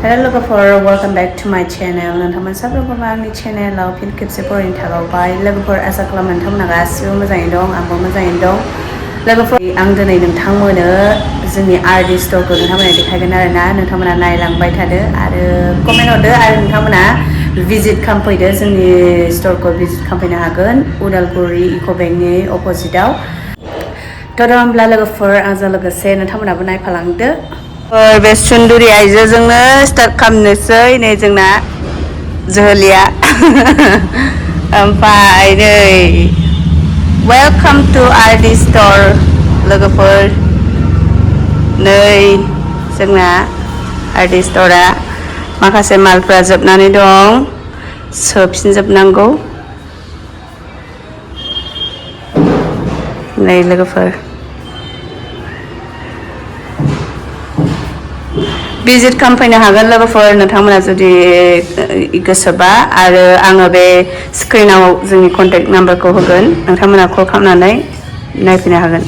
Hello logofor, welcome back to my channel. Nonton sabroko magni channel law pin kipse porin tagaw by logofor as a claman tom nagasiyo mazay dong, ambo mazay dong. Logofor ang dunay nonton mo na Jwngni RD store ko nonton mo na dikhagan na nonton mo na nailang bay tade are comment order are nonton mo na visit campaign de Jwngni store ko visit campaign na hagan Udalguri Eco Bank ni opposite daw. Todong bla logofor ang za logase nonton mo na bunay palangde. बे सुन्दुरि आइजोजोंनो start खालामनोसै नै जोंना जोहोलिया ओमफ्राय नै welcome two RD store लोगोफोर नै जोंना RD स्टोरा माखासे मालफ्रा जोबनानै दं सोफिनजोबनांगौ नै लोगोफोर visit खालामफैनो हागोन लोगोफोर नोंथांमोना जुदि गोसोबा आरो आङो बे स्क्रिनाव जोंनि कन्टेक्ट नाम्बारखौ होगोन नोंथांमोना कल खालामनानै नायफैनो हागोन